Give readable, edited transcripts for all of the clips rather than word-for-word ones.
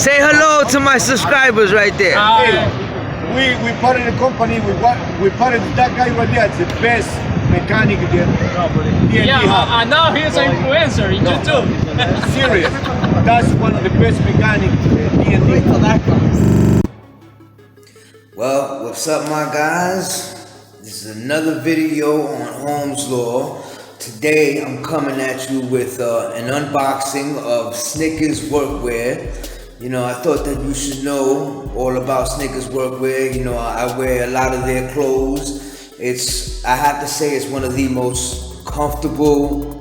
Say hello to my subscribers right there. We part of the company. We part of that guy right there. It's the best mechanic there. Yeah, now he's an influencer in YouTube. Serious. That's one of the best mechanics D&D. Well, what's up, my guys? This is another video on holmzlaw. Today I'm coming at you with an unboxing of Snickers Workwear. You know, I thought that you should know all about Snickers Workwear. You know, I wear a lot of their clothes. I have to say, it's one of the most comfortable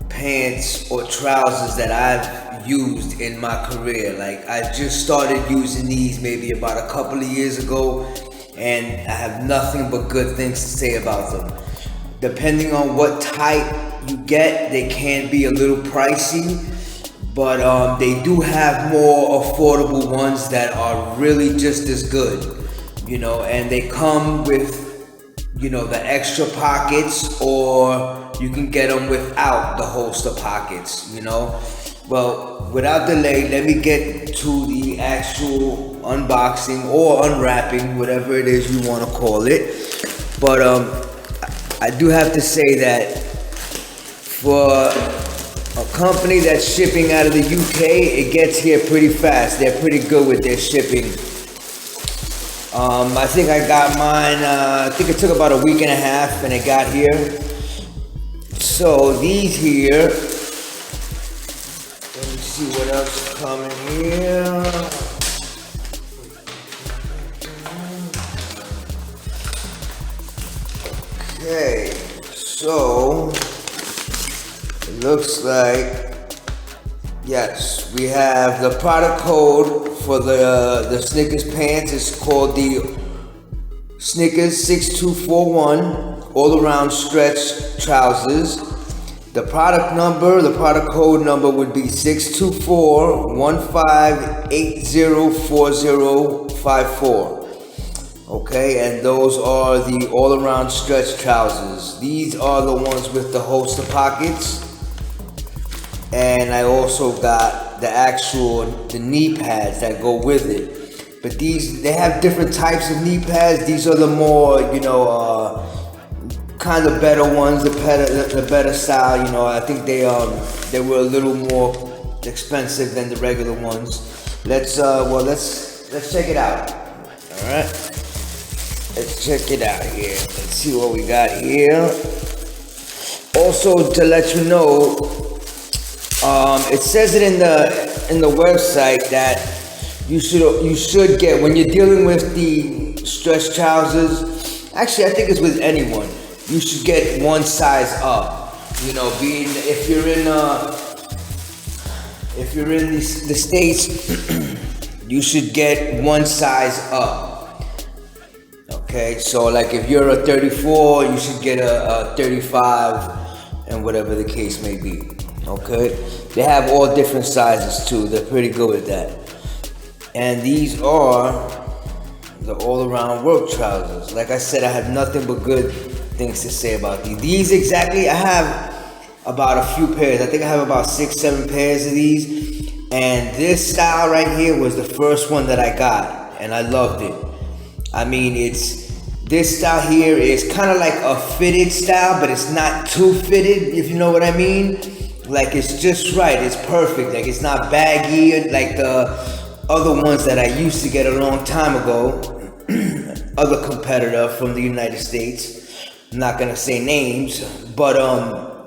pants or trousers that I've used in my career. Like, I just started using these maybe about a couple of years ago, and I have nothing but good things to say about them. Depending on what type you get, they can be a little pricey, but they do have more affordable ones that are really just as good, you know, and they come with, you know, the extra pockets, or you can get them without the holster pockets, you know. Well, without delay, let me get to the actual unboxing or unwrapping, whatever it is you want to call it. But I do have to say that for a company that's shipping out of the UK, it gets here pretty fast. They're pretty good with their shipping. I think I got mine, I think it took about a week and a half and it got here. So these here, let me see what else is coming here. Okay, so it looks like, yes, we have the product code for the Snickers pants. It's called the Snickers 6241 all-around stretch trousers. The product code number would be 624-15804054. Okay, and those are the all-around stretch trousers. These are the ones with the holster pockets. And I also got the knee pads that go with it. But they have different types of knee pads. These are the more, you know, kind of better ones, the better style. You know, I think they were a little more expensive than the regular ones. Let's check it out. All right. Let's check it out here. Let's see what we got here. Also, to let you know, it says it in the website that you should get, when you're dealing with the stretch trousers. Actually, I think it's with anyone. You should get one size up. You know, if you're in the States, you should get one size up. Okay, so like if you're a 34, you should get a 35, and whatever the case may be. Okay, they have all different sizes too. They're pretty good with that. And these are the all-around work trousers. Like I said, I have nothing but good things to say about these. These exactly, I have about a few pairs. I think I have about 6-7 pairs of these. And this style right here was the first one that I got, and I loved it. I mean, this style here is kind of like a fitted style, but it's not too fitted, if you know what I mean. Like, it's just right, it's perfect. Like, it's not baggy like the other ones that I used to get a long time ago. Other competitor from the United States. I'm not gonna say names, but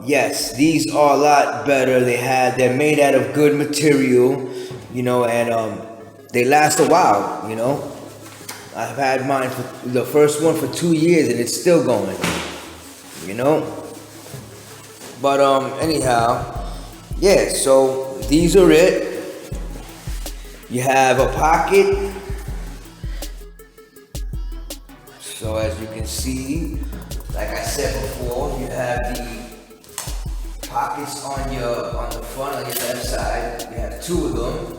yes, these are a lot better. They're made out of good material, you know, and they last a while, you know. I've had mine for the first one for 2 years and it's still going, you know. But anyhow, yeah, so these are it. You have a pocket. So as you can see, like I said before, you have the pockets on the front, on your left side. You have 2 of them.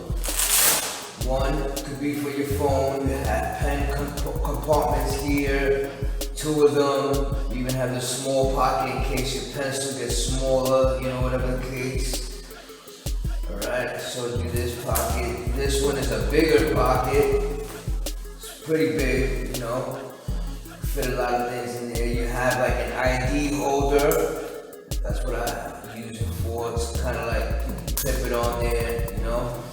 One could be for your phone. You have pen compartments here. 2 of them. You even have the small pocket in case your pencil gets smaller, you know, whatever the case. Alright. Alright, I showed you this pocket. This one is a bigger pocket. It's pretty big, you know. Fit a lot of things in there. You have like an ID holder. That's what I use it for. It's kind of like you clip it on there, you know.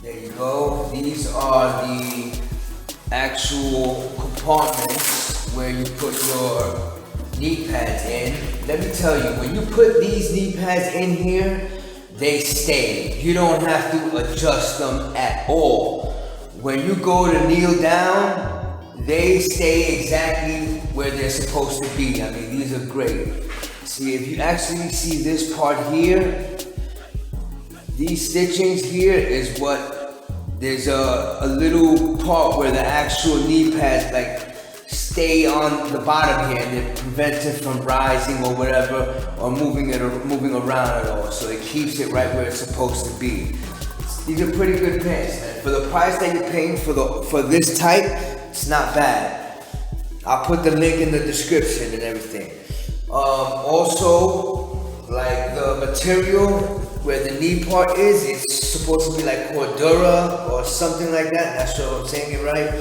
There you go. These are the actual compartments where you put your knee pads in. Let me tell you, when you put these knee pads in here, they stay. You don't have to adjust them at all. When you go to kneel down, they stay exactly where they're supposed to be. I mean, these are great. See, if you actually see this part here, these stitchings here is what, there's a little part where the actual knee pads like stay on the bottom here and it prevents it from rising or whatever, or moving around at all. So it keeps it right where it's supposed to be. These are pretty good pants, man. For the price that you're paying for this type, it's not bad. I'll put the link in the description and everything. Also, like the material where the knee part is, it's supposed to be like Cordura or something like that. Not sure if I'm saying it right,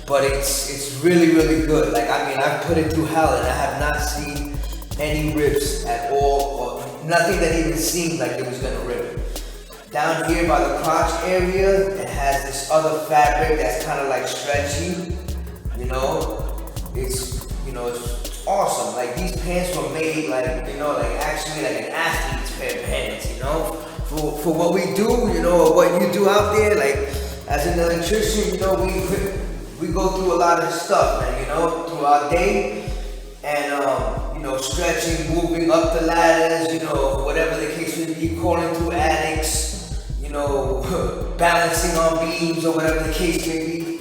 but it's really, really good. Like, I mean, I've put it through hell and I have not seen any rips at all, or nothing that even seemed like it was gonna rip. Down here by the crotch area, it has this other fabric that's kind of like stretchy, you know. It's awesome. Like, these pants were made like, you know, like actually like an athlete's pair of pants, you know. For what we do, you know, what you do out there, like as an electrician, you know, we go through a lot of stuff, man, you know, through our day, and you know, stretching, moving up the ladders, you know, whatever the case may be, crawling through attics, you know, balancing on beams or whatever the case may be.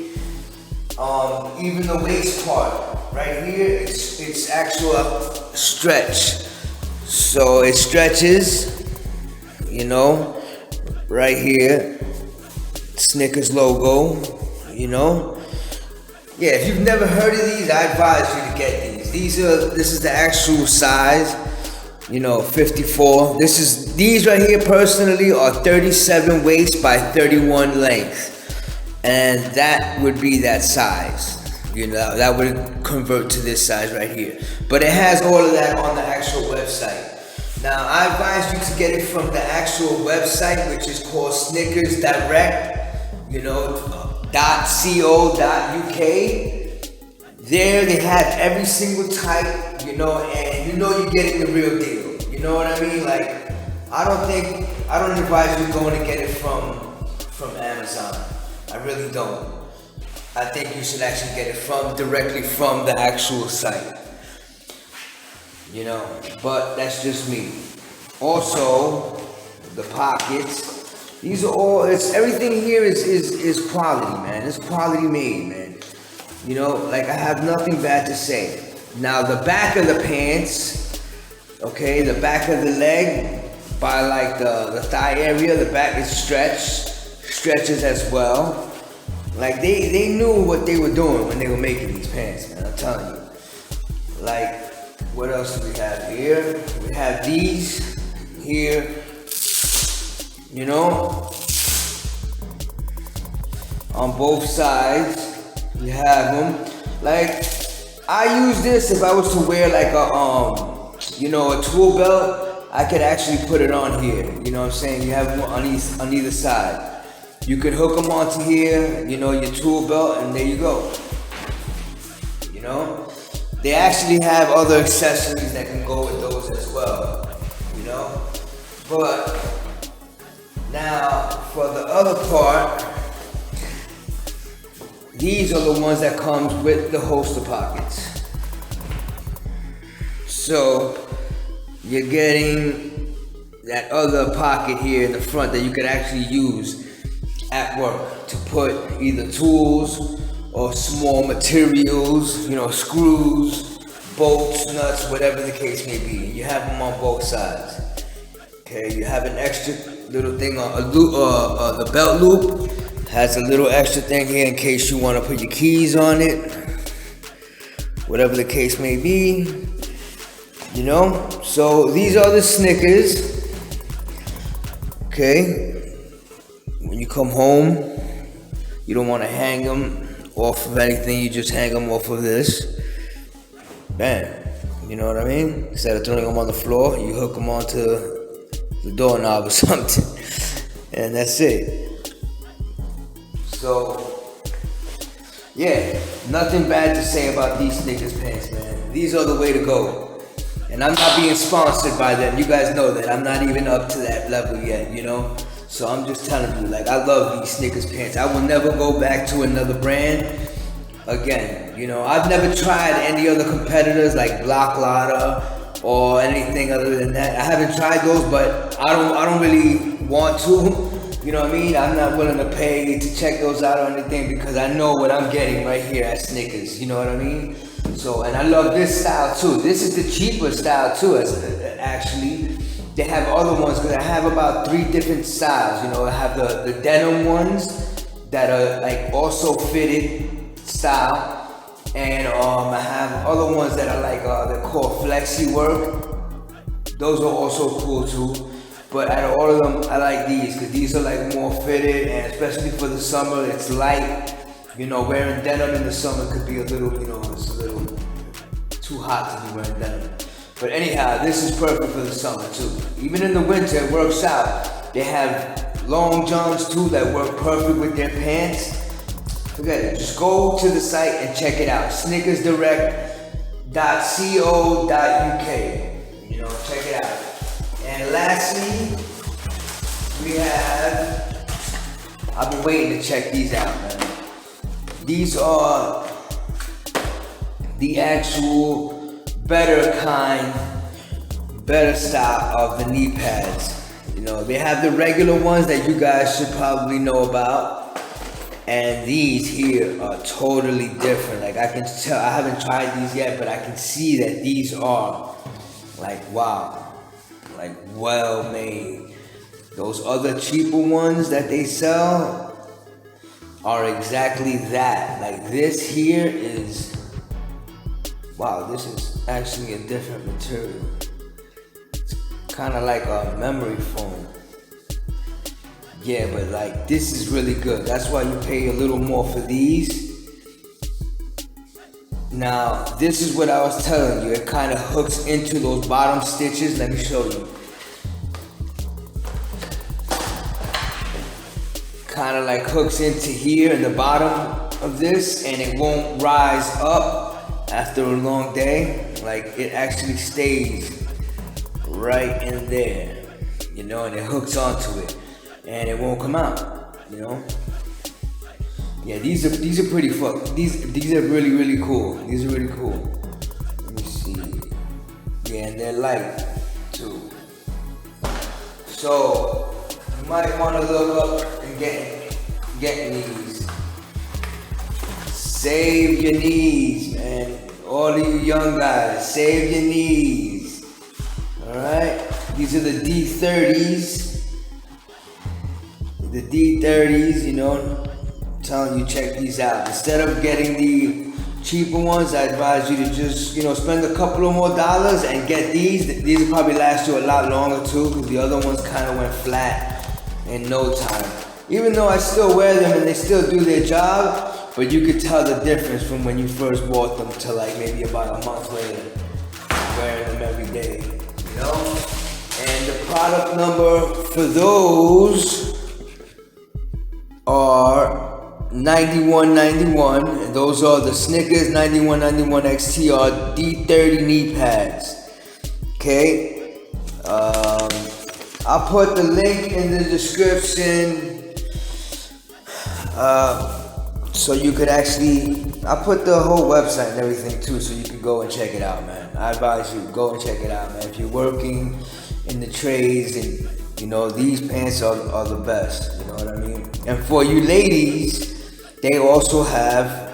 Even the waist part, right here, it's actual stretch. So it stretches, you know, right here, Snickers logo, you know. Yeah, if you've never heard of these, I advise you to get these. This is the actual size, you know, 54. These right here personally are 37 waist by 31 length. And that would be that size, you know, that would convert to this size right here. But it has all of that on the actual website. Now, I advise you to get it from the actual website, which is called Snickers Direct, you know, .co.uk. There they have every single type, you know, and you know you're getting the real deal. You know what I mean? Like, I don't advise you going to get it from Amazon. I really don't. I think you should actually get it directly from the actual site. You know, but that's just me. Also, the pockets. These are all, everything here is quality, man. It's quality made, man. You know, like, I have nothing bad to say. Now, the back of the pants, okay, the back of the leg, by like the thigh area, the back is stretches as well. Like, they knew what they were doing when they were making these pants, man, I'm telling you. Like, what else do we have here? We have these here, you know, on both sides. You have them. Like, I use this if I was to wear like you know, a tool belt. I could actually put it on here. You know what I'm saying? You have one on either side. You could hook them onto here, you know, your tool belt, and there you go. You know? They actually have other accessories that can go with those as well, you know? But now, for the other part, these are the ones that comes with the holster pockets. So, you're getting that other pocket here in the front that you could actually use at work to put either tools or small materials, you know, screws, bolts, nuts, whatever the case may be. You have them on both sides. Okay, you have an extra little thing on the belt loop has a little extra thing here in case you want to put your keys on it, whatever the case may be. You know, so these are the Snickers. okay? When you come home, you don't want to hang them off of anything, you just hang them off of this. Bam. You know what I mean? Instead of throwing them on the floor, you hook them onto the doorknob or something. And that's it. So, yeah, nothing bad to say about these Snickers pants, man. These are the way to go. And I'm not being sponsored by them. You guys know that. I'm not even up to that level yet, you know? So I'm just telling you, like, I love these Snickers pants. I will never go back to another brand again. You know, I've never tried any other competitors like Block Lotta or anything other than that. I haven't tried those, but I don't really want to. You know what I mean? I'm not willing to pay to check those out or anything because I know what I'm getting right here at Snickers. You know what I mean? So, and I love this style too. This is the cheaper style too, actually. They have other ones because I have about 3 different styles. You know, I have the denim ones that are like also fitted style, and I have other ones that are like they're called flexi work. Those are also cool too. But out of all of them, I like these because these are like more fitted, and especially for the summer, it's light. You know, wearing denim in the summer could be a little, you know, it's a little too hot to be wearing denim. But anyhow, this is perfect for the summer too. Even in the winter, it works out. They have long johns too that work perfect with their pants. Forget it, just go to the site and check it out. SnickersDirect.co.uk. You know, check it out. And lastly, we have, I've been waiting to check these out, man. These are the actual better kind, better style of the knee pads. You know, they have the regular ones that you guys should probably know about. And these here are totally different. Like I can tell, I haven't tried these yet, but I can see that these are like, wow, like well made. Those other cheaper ones that they sell are exactly that. Like this here is, wow, this is actually a different material. It's kind of like a memory foam. Yeah, but like this is really good. That's why you pay a little more for these. Now, this is what I was telling you. It kind of hooks into those bottom stitches. Let me show you. Kind of like hooks into here in the bottom of this, and it won't rise up after a long day. Like it actually stays right in there, you know, and it hooks onto it, and it won't come out, you know. Yeah, these are pretty these are really cool. These are really cool. Let me see. Yeah, and they're light too. So you might want to look up and get these. Save your knees, man. All of you young guys, save your knees. Alright? These are the D30s. The D30s, you know. I'm telling you, check these out. Instead of getting the cheaper ones, I advise you to just, you know, spend a couple of more dollars and get these. These will probably last you a lot longer too, because the other ones kind of went flat in no time. Even though I still wear them and they still do their job, but you could tell the difference from when you first bought them to like maybe about a month later, wearing them every day, you know? And the product number for those are 9191, and those are the Snickers 9191 XTR D30 Kneepads. Okay? I'll put the link in the description. So you could actually, I put the whole website and everything too, so you can go and check it out, man. I advise you, go and check it out, man. If you're working in the trades, and you know, these pants are the best, you know what I mean? And for you ladies, they also have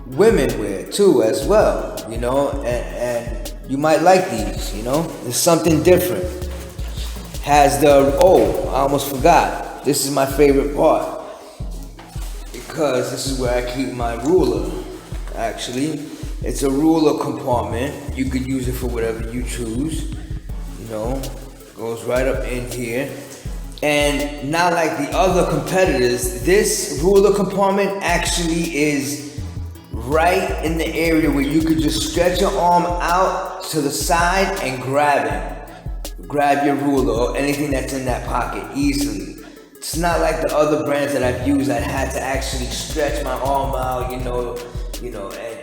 women wear too as well, you know, and you might like these, you know? There's something different. Has the, oh, I almost forgot. This is my favorite part, because this is where I keep my ruler, actually. It's a ruler compartment. You could use it for whatever you choose, you know. Goes right up in here. And not like the other competitors, this ruler compartment actually is right in the area where you could just stretch your arm out to the side and grab it. Grab your ruler or anything that's in that pocket easily. It's not like the other brands that I've used. I had to actually stretch my arm out,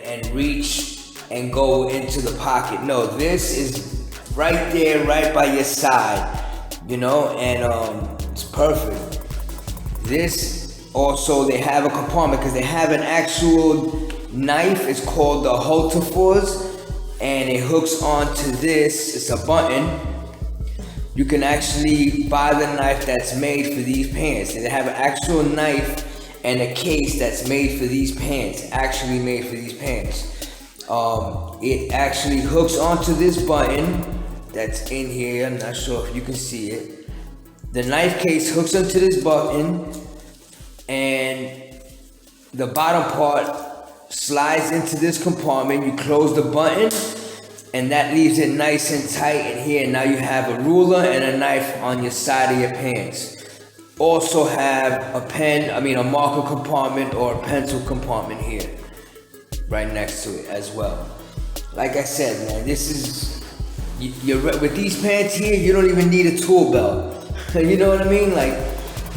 and reach and go into the pocket. No, this is right there, right by your side, and it's perfect. This also, they have a compartment because they have an actual knife. It's called the Holmzlaw, and it hooks onto this. It's a button. You can actually buy the knife that's made for these pants. And they have an actual knife and a case that's made for these pants. Actually made for these pants. It actually hooks onto this button that's in here. I'm not sure if you can see it. The knife case hooks onto this button, and the bottom part slides into this compartment. You close the button, and that leaves it nice and tight in here. Now you have a ruler and a knife on your side of your pants. Also have a marker compartment or a pencil compartment here, right next to it as well. Like I said, man, this is, with these pants here, you don't even need a tool belt. You know what I mean? Like,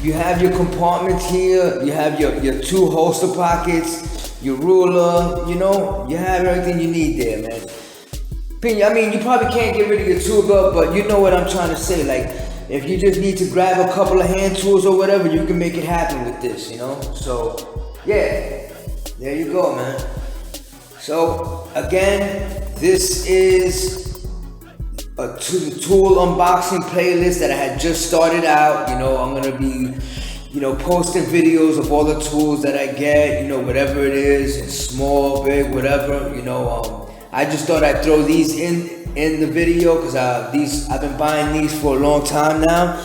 you have your compartments here, you have your two holster pockets, your ruler, you have everything you need there, man. I mean, you probably can't get rid of your tool belt, but you know what I'm trying to say. Like, if you just need to grab a couple of hand tools or whatever, you can make it happen with this, So, yeah, there you go, man. So, again, this is a tool unboxing playlist that I had just started out. I'm going to be, posting videos of all the tools that I get, whatever it is, small, big, whatever, I just thought I'd throw these in the video because I've been buying these for a long time now,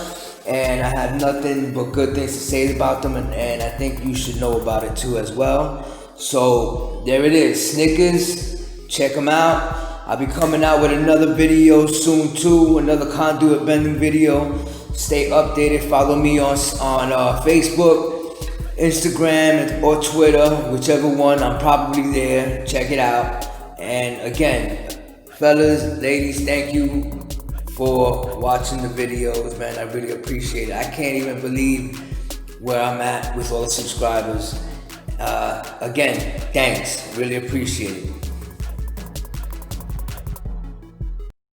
and I have nothing but good things to say about them, and I think you should know about it too as well. So there it is, Snickers. Check them out. I'll be coming out with another video soon too, another conduit bending video. Stay updated. Follow me on Facebook, Instagram, or Twitter, whichever one. I'm probably there. Check it out. And again, fellas, ladies, thank you for watching the videos, man. I really appreciate it. I can't even believe where I'm at with all the subscribers. Again, thanks. Really appreciate it.